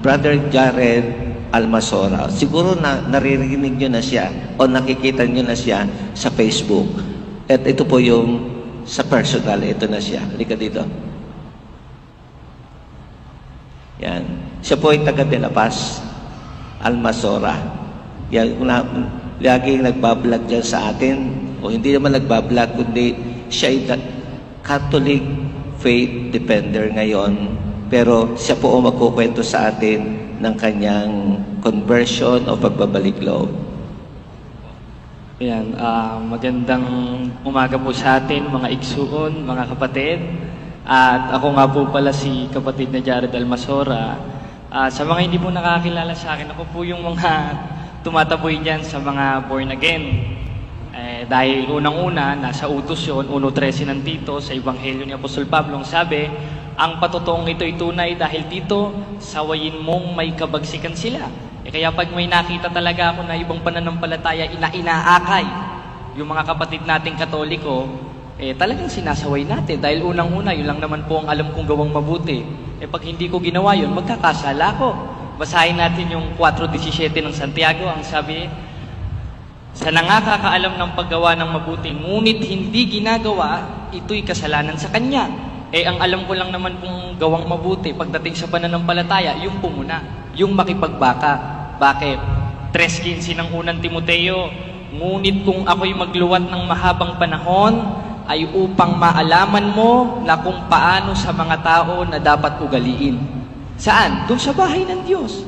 Brother Jared Almasora. Siguro naririnig nyo na siya o nakikita nyo na siya sa Facebook. At ito po yung sa personal, ito na siya. Halika dito. Yan. Siya po ay taga De La Paz, Almasora. Yan, laging nagbablog dyan sa atin. O hindi naman nagbablog, kundi siya ay Catholic faith defender ngayon. Pero siya po ang magkukwento sa atin ng kanyang conversion o pagbabalik loob. Ayan, magandang umaga po sa atin, mga igsuon, mga kapatid. At ako nga po pala si kapatid na Jared Almasora. Sa mga hindi po nakakilala sa akin, ako po yung mga tumataboy dyan sa mga born again. Dahil unang-una, nasa utos yun, 1.13 ng Tito, sa Ebanghelyo ni Apostol Pablo, sabi, ang patotoong ito ay tunay dahil dito, sawayin mong may kabagsikan sila. Kaya pag may nakita talaga ako na ibang pananampalataya, inaakay yung mga kapatid nating Katoliko, talagang sinasaway natin. Dahil unang-una, yun lang naman po ang alam kong gawang mabuti. Pag hindi ko ginawa yun, magkakasala ko. Basahin natin yung 4.17 ng Santiago, ang sabi, sa nangakakaalam ng paggawa ng mabuti, ngunit hindi ginagawa, ito'y kasalanan sa kanya. Ang alam ko lang naman kung gawang mabuti pagdating sa pananampalataya, yung pumuna, yung makipagbaka. Bakit? 3.15 ng unang Timoteo, ngunit kung ako'y magluwat ng mahabang panahon, ay upang maalaman mo na kung paano sa mga tao na dapat ugaliin. Saan? Doon sa bahay ng Diyos.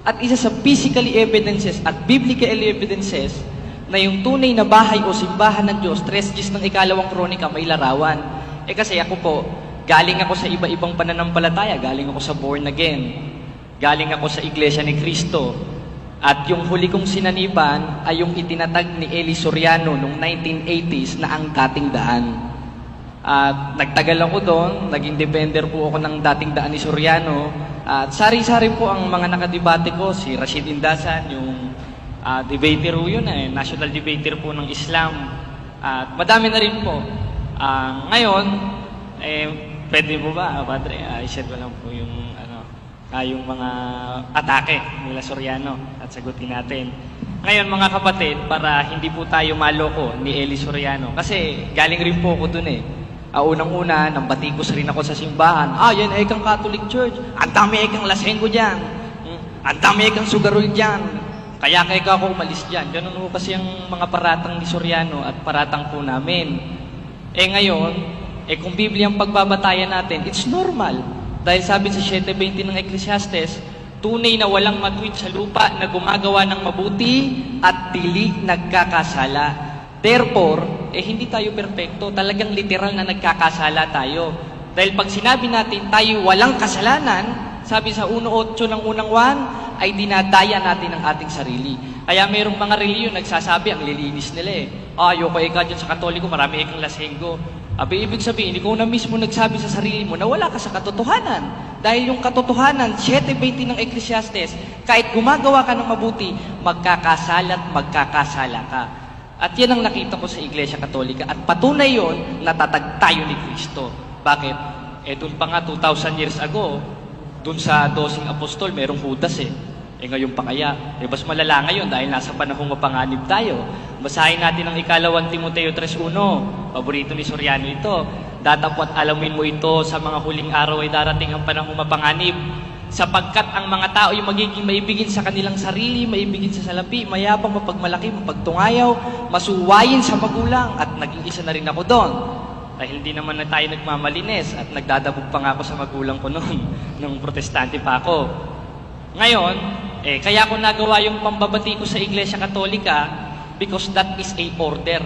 At isa sa physical evidences at biblical evidences na yung tunay na bahay o simbahan ng Diyos, 3:10 ng ikalawang kronika, may larawan. Kasi ako po, galing ako sa iba-ibang pananampalataya, galing ako sa born again, galing ako sa Iglesia ni Cristo. At yung huli kong sinaniban ay yung itinatag ni Eli Soriano noong 1980s na ang dating daan. At nagtagal ako doon, naging defender po ako ng dating daan ni Soriano. At sari-sari po ang mga nakadebate ko, si Rashid Indasan, yung debater po yun, national debater po ng Islam. At madami na rin po. Ngayon, pwede po ba, Padre, i-share ko lang po yung yung mga atake nila Soriano at sagutin natin. Ngayon mga kapatid, para hindi po tayo maloko ni Eli Soriano, kasi galing rin po ako dun unang-una, nang batikos rin ako sa simbahan. Yan ay kang Catholic Church. Ang dami ay kang lasenggo dyan. Ang dami ay kang sugarol dyan. Kaya ako umalis dyan. Ganun po kasi ang mga paratang ni Soriano at paratang po namin. Ngayon, kung Biblia ang pagbabatayan natin, it's normal. Dahil sabi sa 7.20 ng Ecclesiastes, tunay na walang matuwid sa lupa na gumagawa ng mabuti at dili nagkakasala. Therefore, hindi tayo perpekto. Talagang literal na nagkakasala tayo. Dahil pag sinabi natin tayo walang kasalanan, sabi sa 1.8 ng unang 1, ay dinadaya natin ang ating sarili. Kaya mayroong mga reliyon nagsasabi, ang lilinis nila ayoko ka dyan sa Katoliko, marami kang lasenggo. Ibig sabihin, ikaw na mismo nagsabi sa sarili mo na wala ka sa katotohanan. Dahil yung katotohanan, 7.20 ng Ecclesiastes, kahit gumagawa ka ng mabuti, magkakasala ka. At yan ang nakita ko sa Iglesia Katolika. At patunay yon, natatag tayo ni Kristo. Bakit? Doon pa nga 2,000 years ago, doon sa 12 apostol, merong Judas ngayon pa kaya, mas malala ngayon dahil nasa panahong mapanganib tayo. Basahin natin ang ikalawang Timoteo 3.1. Paborito ni Soriano ito. Datapwat alamin mo ito, sa mga huling araw ay darating ang panahong mapanganib. Sapagkat ang mga tao ay magiging maibigin sa kanilang sarili, maibigin sa salapi, mayabang, mapagmalaki, mapagtungayaw, masuwayin sa magulang. At naging isa na rin ako doon. Dahil hindi naman na tayo nagmamalinis at nagdadabog pa nga ako sa magulang ko noon, nung protestante pa ako. Ngayon, kaya ko nagawa yung pambabati ko sa Iglesia Katolika because that is a order.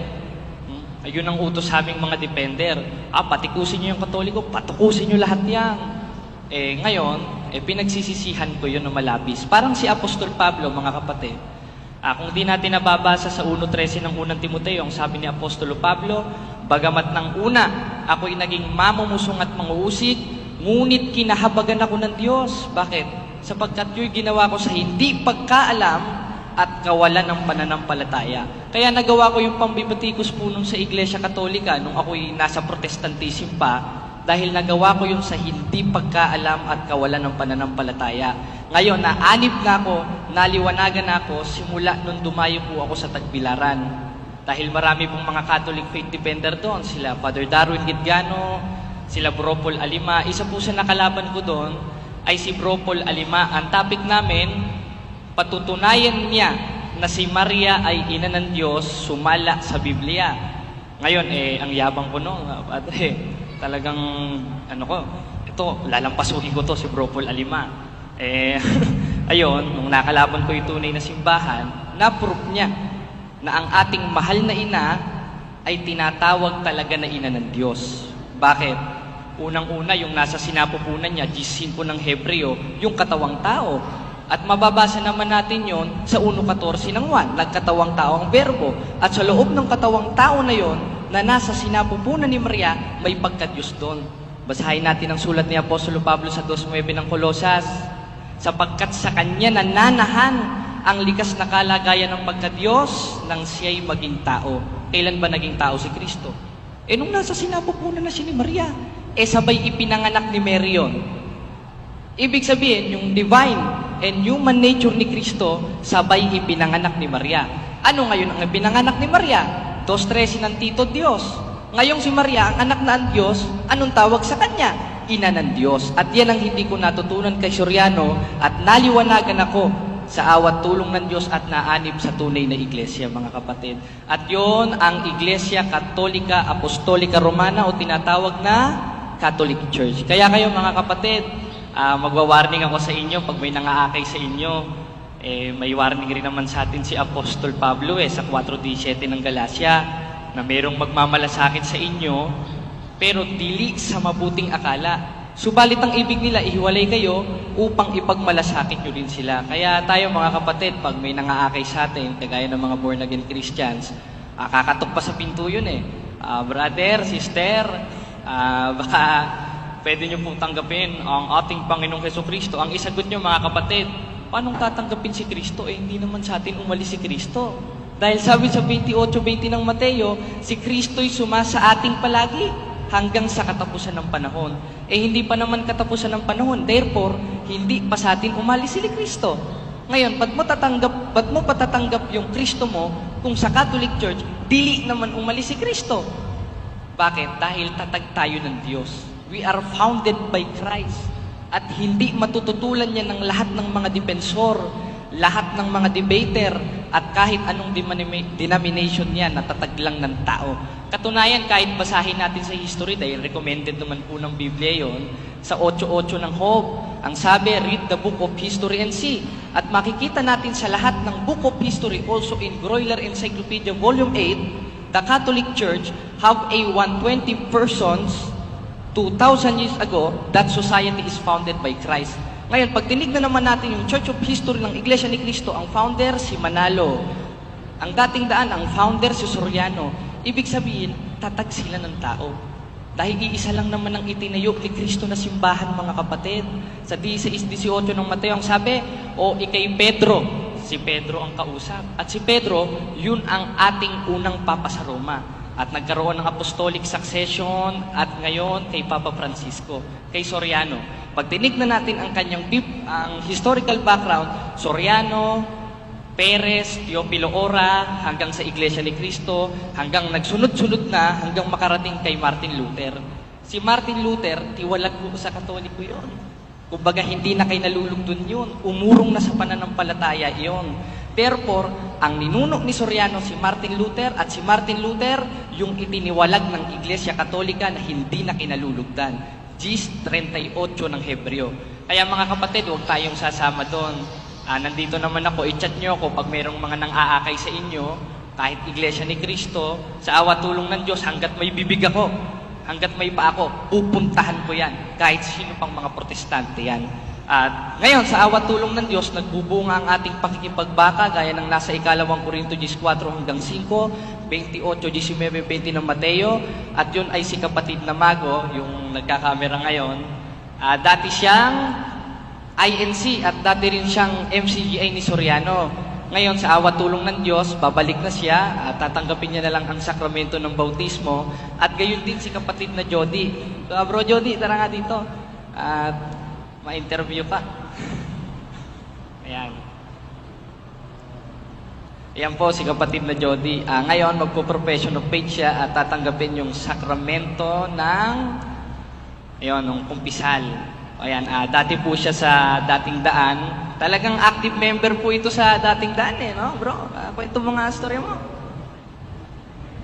Ayun ang utos sa aming mga defender. Patikusin nyo yung Katoliko, patukusin nyo lahat yan. Ngayon, pinagsisisihan ko yun na malabis. Parang si Apostol Pablo, mga kapatid. Kung di natin nababasa sa 1.13 ng unang Timoteo, ang sabi ni Apostolo Pablo, bagamat ng una, ako'y naging mamumusong at manguusig, ngunit kinahabagan ako ng Diyos. Bakit? Sapagkat yung ginawa ko sa hindi pagkaalam at kawalan ng pananampalataya. Kaya nagawa ko yung pambibatikos po nung sa Iglesia Katolika nung ako'y nasa Protestantism pa, dahil nagawa ko yun sa hindi pagkaalam at kawalan ng pananampalataya. Ngayon, naanib na ako, naliwanagan na ako, simula nung dumayo po ako sa Tagbilaran. Dahil marami pong mga Catholic faith defender doon, sila Father Darwin Gitgano, sila Bro Paul Alima. Isa po sa nakalaban ko doon ay si Bro Paul Alima. Ang topic namin, patutunayan niya na si Maria ay ina ng Diyos, sumala sa Biblia. Ngayon, ang yabang ko noon, talagang, ito, lalampasuhin ko to si Bro Paul Alima. Ayun, nung nakalaban ko yung tunay na simbahan, na-proof niya na ang ating mahal na ina ay tinatawag talaga na ina ng Diyos. Bakit? Unang-una, yung nasa sinapupunan niya, gisin po ng Hebreo, yung katawang tao. At mababasa naman natin yon sa 1.14 ng 1, nagkatawang tao ang berbo. At sa loob ng katawang tao na yon, na nasa sinapupunan ni Maria, may pagka-Diyos doon. Basahin natin ang sulat ni Apostolo Pablo sa 2.9 ng Kolosas. Sapagkat sa Kanya nananahan ang likas na kalagayan ng pagka-Diyos nang siya'y maging tao. Kailan ba naging tao si Kristo? Nung nasa sinapupunan na siya ni Maria, sabay ipinanganak ni Mary yun. Ibig sabihin, yung divine and human nature ni Kristo, sabay ipinanganak ni Maria. Ano ngayon ang ipinanganak ni Maria? 2.13 ng Tito Diyos. Ngayong si Maria, ang anak na ang Diyos, anong tawag sa Kanya? Ina ng Diyos. At yan ang hindi ko natutunan kay Soriano at naliwanagan ako sa awat tulong ng Diyos at naanib sa tunay na iglesia, mga kapatid. At yon ang Iglesia Katolika Apostolika Romana o tinatawag na Catholic Church. Kaya kayo, mga kapatid, magwa-warning ako sa inyo pag may nangaakay sa inyo. May warning rin naman sa atin si Apostol Pablo sa 4.17 ng Galacia na mayroong magmamalasakit sa inyo pero dili sa mabuting akala. Subalit ang ibig nila, ihiwalay kayo upang ipagmalasakit nyo rin sila. Kaya tayo, mga kapatid, pag may nangaakay sa atin, kagaya ng mga born-again Christians, kakatok pa sa pinto yun brother, sister, baka pwede nyo pong tanggapin ang ating Panginoong Jesucristo. Ang isagot nyo, mga kapatid, paanong tatanggapin si Kristo? Hindi naman sa atin umalis si Kristo. Dahil sabi sa 28:20 ng Mateo, si Kristo'y sumasa ating palagi hanggang sa katapusan ng panahon. Hindi pa naman katapusan ng panahon. Therefore, hindi pa sa atin umalis si Kristo. Ngayon, ba't mo patatanggap yung Kristo mo kung sa Catholic Church, dili naman umalis si Kristo? Bakit? Dahil tatag tayo ng Diyos. We are founded by Christ. At hindi matututulan niya ng lahat ng mga depensor, lahat ng mga debater, at kahit anong denomination niya, natatag lang ng tao. Katunayan, kahit basahin natin sa history, dahil recommended naman po ng Biblia yon, sa 8.8 ng Job, ang sabi, read the book of history and see. At makikita natin sa lahat ng book of history, also in Groyler Encyclopedia Volume 8, the Catholic Church have a 120 persons 2,000 years ago, that society is founded by Christ. Ngayon, pag tinignan naman natin yung Church of History ng Iglesia ni Cristo, ang founder si Manalo. Ang dating daan, ang founder si Soriano. Ibig sabihin, tatag sila ng tao. Dahil iisa lang naman ang itinayo ni Kristo na simbahan, mga kapatid. Sa 16:18 ng Mateo, ang sabi, ikay Pedro. Si Pedro ang kausap. At si Pedro, yun ang ating unang papa sa Roma. At nagkaroon ng apostolic succession at ngayon kay Papa Francisco, kay Soriano. Pag tinignan natin ang kanyang ang historical background, Soriano, Perez, Teofilo Ora, hanggang sa Iglesia ni Cristo, hanggang nagsunod-sunod na, hanggang makarating kay Martin Luther. Si Martin Luther, tiwalag po sa Katoliko yun. Kumbaga, hindi na kayo nalulugdon yun. Umurong na sa pananampalataya yun. Therefore, ang ninuno ni Soriano si Martin Luther at si Martin Luther yung itiniwalag ng Iglesia Katolika na hindi na kinalulugdan. Gis 38 ng Hebreo. Kaya mga kapatid, huwag tayong sasama doon. Nandito naman ako, i-chat nyo ako pag mayroong mga nang-aakay sa inyo, kahit Iglesia ni Cristo, sa awa tulong ng Diyos, hanggat may bibig ako, hanggat may pa ako, pupuntahan ko yan, kahit sino pang mga protestante yan. At ngayon, sa awa tulong ng Diyos, nagbubunga ang ating pakikipagbaka, gaya ng nasa 2 Korinto 4 hanggang 5, 28, 19, 20 ng Mateo, at yun ay si kapatid na Mago, yung nagkakamera ngayon. Dati siyang INC at dati rin siyang MCGI ni Soriano. Ngayon, sa awa tulong ng Diyos, babalik na siya at tatanggapin niya na lang ang sakramento ng bautismo. At gayon din si kapatid na Jody. Bro Jody, tara nga dito. At ma-interview ka. Ayan po si kapatid na Jody. Ngayon, magpo-profession of faith siya at tatanggapin yung sakramento ng ng kumpisal. Ayan, dati po siya sa Dating Daan. Talagang active member po ito sa Dating Daan no bro? Kwento mo nga story mo.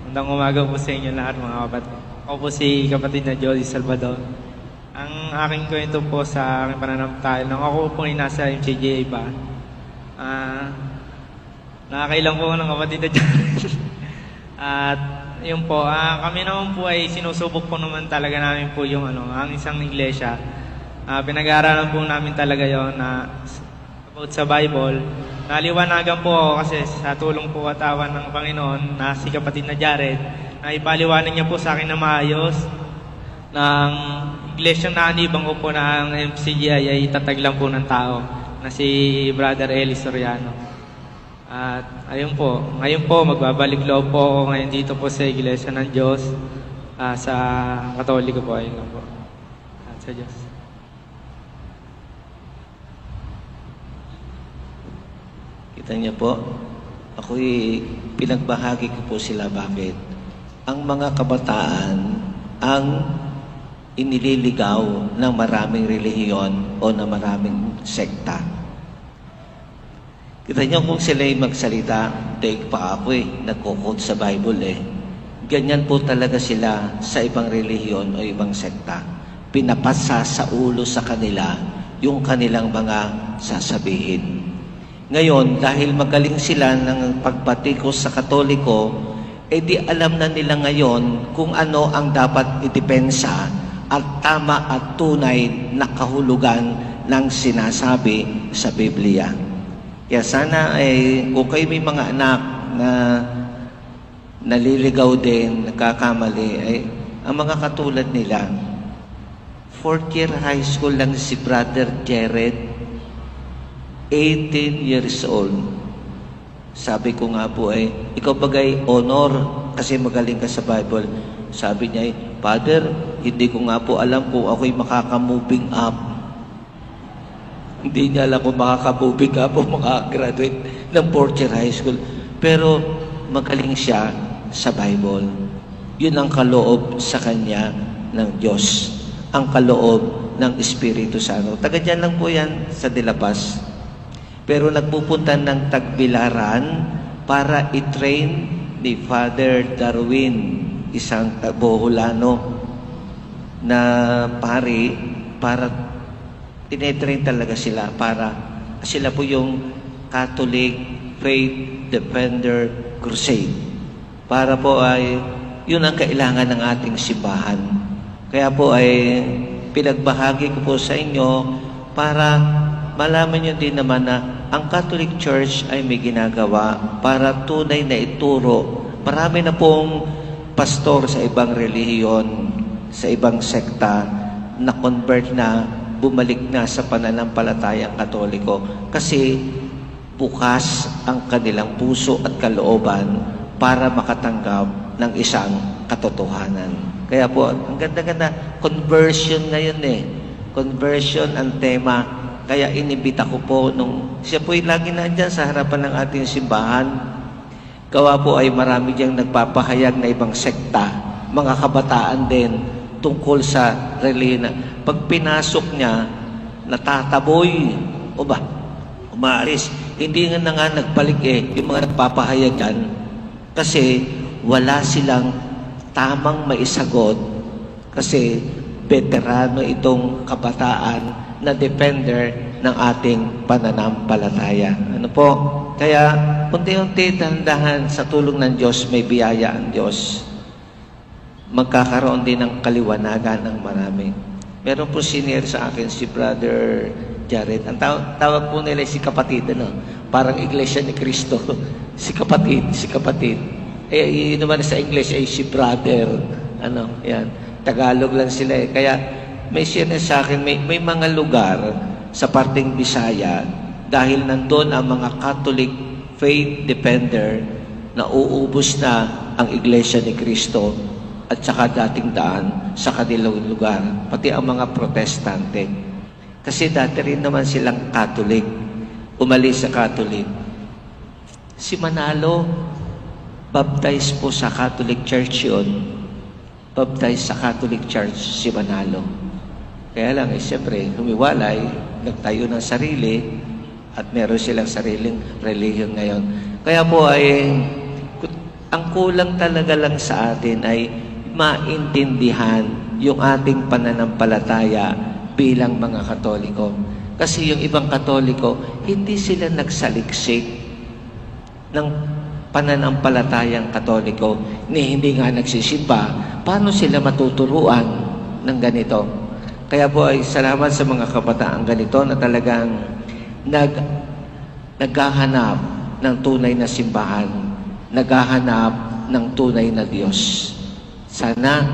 Magandang umaga po sa inyo lahat mga kapatid. Ako po si kapatid na Jody Salvador. Ang aking kwento po sa aking pananampalataya, nung ako po ay nasa MCGA pa, nakakailang po ng kapatid na Jody. At yun po, kami naman po ay sinusubok po naman talaga namin po yung ang isang iglesia. Pinag-aaralan po namin talaga yon na about sa Bible. Naliwanagan po ako kasi sa tulong po katawan ng Panginoon na si kapatid na Jared, na ipaliwanag niya po sa akin na maayos ng iglesia na anibang ko po na ang MCGI ay itatag lang po ng tao na si Brother Eli Soriano. At ayun po, ngayon po magbabalik loob po ako ngayon dito po sa iglesia ng Diyos, sa Katoliko po, ayun lang po. At sa Diyos. Kita niyo po, ako'y pinagbahagi ko po sila bakit. Ang mga kabataan ang inililigaw ng maraming relihiyon o ng maraming sekta. Kita niyo kung sila'y magsalita, daig pa ako nagkukot sa Bible Ganyan po talaga sila sa ibang relihiyon o ibang sekta. Pinapasa sa ulo sa kanila yung kanilang mga sasabihin. Ngayon, dahil magaling sila ng pagbatikos sa Katoliko, di alam na nila ngayon kung ano ang dapat idepensa at tama at tunay na kahulugan ng sinasabi sa Biblia. Kaya sana kung kayo may mga anak na naliligaw din, nagkakamali, ang mga katulad nila, 4th year high school lang si Brother Jared, 18 years old. Sabi ko nga po ikaw bagay honor kasi magaling ka sa Bible. Sabi niya Father, hindi ko nga po alam kung ako'y makaka-moving up. Hindi niya alam kung makaka-moving up o makaka-graduate ng 4th year high school. Pero magaling siya sa Bible. Yun ang kaloob sa kanya ng Diyos. Ang kaloob ng Espiritu Santo. Taga dyan lang po yan sa De La Paz. Pero nagpupunta ng Tagbilaran para i-train ni Father Darwin, isang Boholano na pari, para tinetrain talaga sila para sila po yung Catholic Faith Defender Crusade. Para po yun ang kailangan ng ating simbahan. Kaya po pinagbahagi ko po sa inyo para malaman nyo din naman na ang Catholic Church ay may ginagawa para tunay na ituro. Marami na pong pastor sa ibang relihiyon, sa ibang sekta, na convert na, bumalik na sa pananampalatayang Katoliko. Kasi bukas ang kanilang puso at kalooban para makatanggap ng isang katotohanan. Kaya po, ang ganda-ganda, conversion ngayon Conversion ang tema. Kaya inibita ko po nung siya po'y lagi nandyan sa harapan ng ating simbahan. Gawa po ay marami diyang nagpapahayag na ibang sekta, mga kabataan din, tungkol sa relihiyon. Pag pinasok niya, natataboy, umaalis. Hindi nga nagbalik yung mga nagpapahayagan kasi wala silang tamang maisagot kasi veterano itong kabataan na defender ng ating pananampalataya. Ano po? Kaya, unti-unti, dahan-dahan sa tulong ng Diyos, may biyaya ang Diyos. Magkakaroon din ng kaliwanagan ng marami. Meron po senior sa akin, si Brother Jared. Ang tawag po nila si kapatid, parang Iglesia ni Cristo. si kapatid. Yun naman sa English ay si brother. Yan. Tagalog lang sila Kaya, may senior sa akin, may mga lugar sa parteng Bisaya dahil nandun ang mga Catholic faith defender na uubos na ang Iglesia ni Cristo at saka Dating Daan sa kanilang lugar, pati ang mga Protestante. Kasi dati rin naman silang Catholic, umalis sa Catholic. Si Manalo, baptized po sa Catholic Church yun. Baptized sa Catholic Church si Manalo. Kaya lang, siyempre, humiwalay, nagtayo ng sarili, at meron silang sariling relihiyon ngayon. Kaya po ay, ang kulang talaga lang sa atin ay maintindihan yung ating pananampalataya bilang mga Katoliko. Kasi yung ibang Katoliko, hindi sila nagsaliksik ng pananampalatayang Katoliko, hindi nga nagsisimba. Paano sila matuturuan ng ganito? Kaya po ay salamat sa mga kabataan ganito na talagang naghahanap ng tunay na simbahan, naghahanap ng tunay na Diyos. Sana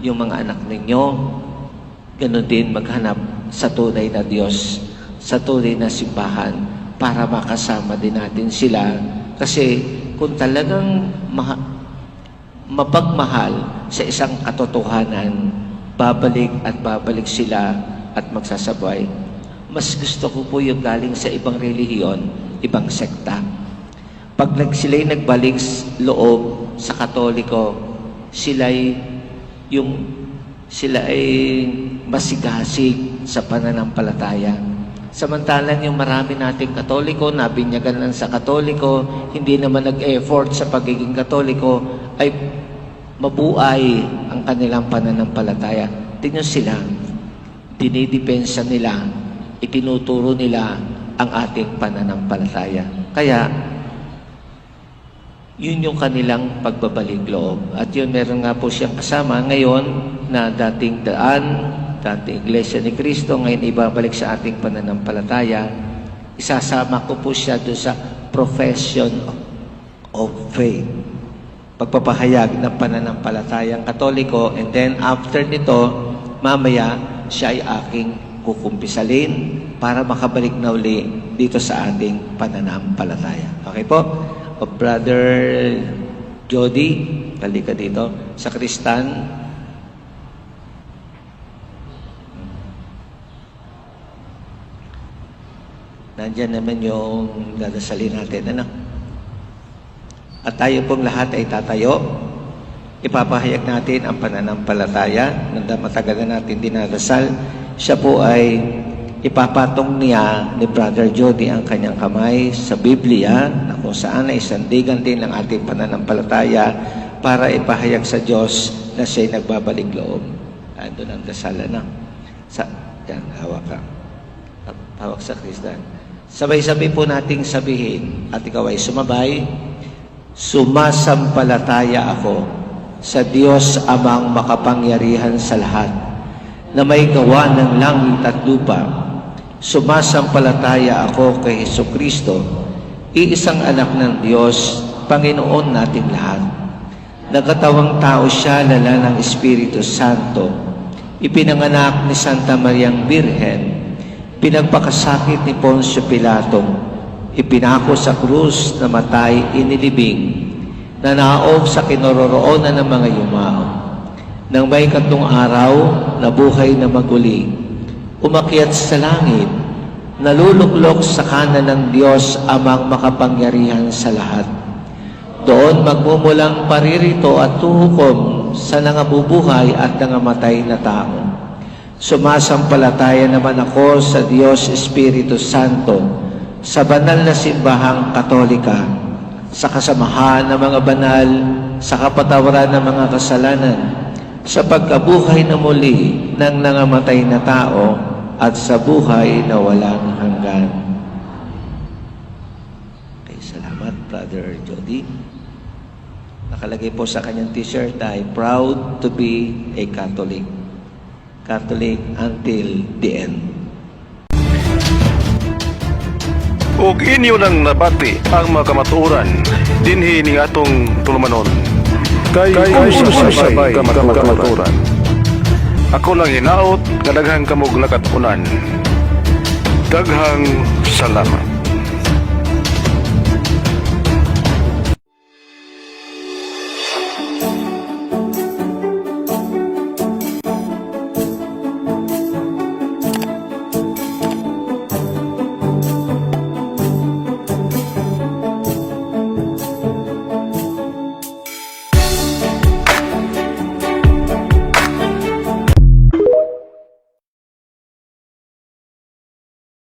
yung mga anak ninyo, ganun din maghanap sa tunay na Diyos, sa tunay na simbahan, para makasama din natin sila. Kasi kung talagang mapagmahal sa isang katotohanan, babalik at babalik sila at magsasabay. Mas gusto ko po yung galing sa ibang relihiyon, ibang sekta. Pag sila'y nagbalik loob sa Katoliko, sila ay masigasig sa pananampalataya. Samantalang yung marami nating Katoliko, nabinyagan lang sa Katoliko, hindi naman nag-effort sa pagiging Katoliko, ay mabuhay ang kanilang pananampalataya. Tingnan sila, dinidepensa nila, itinuturo nila ang ating pananampalataya. Kaya, yun yung kanilang pagbabalik loob. At yun, meron nga po siyang kasama ngayon na dating Iglesia ni Cristo, ngayon ibabalik sa ating pananampalataya. Isasama ko po siya doon sa profession of faith. Pagpapahayag ng pananampalatayang Katoliko, and then after nito, mamaya siya ay aking kukumpisalin para makabalik na uli dito sa ating pananampalataya. Okay po? O Brother Jody, halika dito. Sa Kristan, nandyan naman yung dadasalin natin. Ano? At tayo pong lahat ay tatayo. Ipapahayag natin ang pananampalataya na matagal na natin dinadasal. Siya po ay ipapatong niya ni Brother Jody ang kanyang kamay sa Biblia na kung saan ay sandigan din ang ating pananampalataya para ipahayag sa Diyos na siya'y nagbabalik loob. Doon ang dasal na. Yan, hawak ka. Hawak sa Kristan. Sabay-sabay po nating sabihin at ikaw ay sumabay. Sumasampalataya ako sa Diyos Amang makapangyarihan sa lahat na may gawa ng langit at lupa. Sumasampalataya ako kay Hesukristo, iisang anak ng Diyos, Panginoon nating lahat. Nagkatawang tao siya, lala ng Espiritu Santo. Ipinanganak ni Santa Mariang Birhen, pinagpakasakit ni Poncio Pilato, ipinako sa krus, namatay, inilibing, nanaog sa kinaroroonan ng mga yumao. Nang may 3 araw, nabuhay na maguli, umakyat sa langit, naluluklok sa kanan ng Diyos Amang makapangyarihan sa lahat. Doon magmumulang paririto at tuhukom sa nangabubuhay at nangamatay na tao. Sumasampalataya naman ako sa Diyos Espiritu Santo, sa banal na simbahang Katolika, sa kasamahan ng mga banal, sa kapatawaran ng mga kasalanan, sa pagkabuhay na muli ng nangamatay na tao, at sa buhay na walang hanggan. Okay, salamat, Brother Jody. Nakalagay po sa kanyang t-shirt ay proud to be a Catholic. Catholic until the end. Ug inyo nang nabati ang mga kamatuoran dinhi ning atong tulumanon. Kay sabay kamatuoran. Ako lang hinaot, kadaghang kamog nakatunan. Daghang salamat.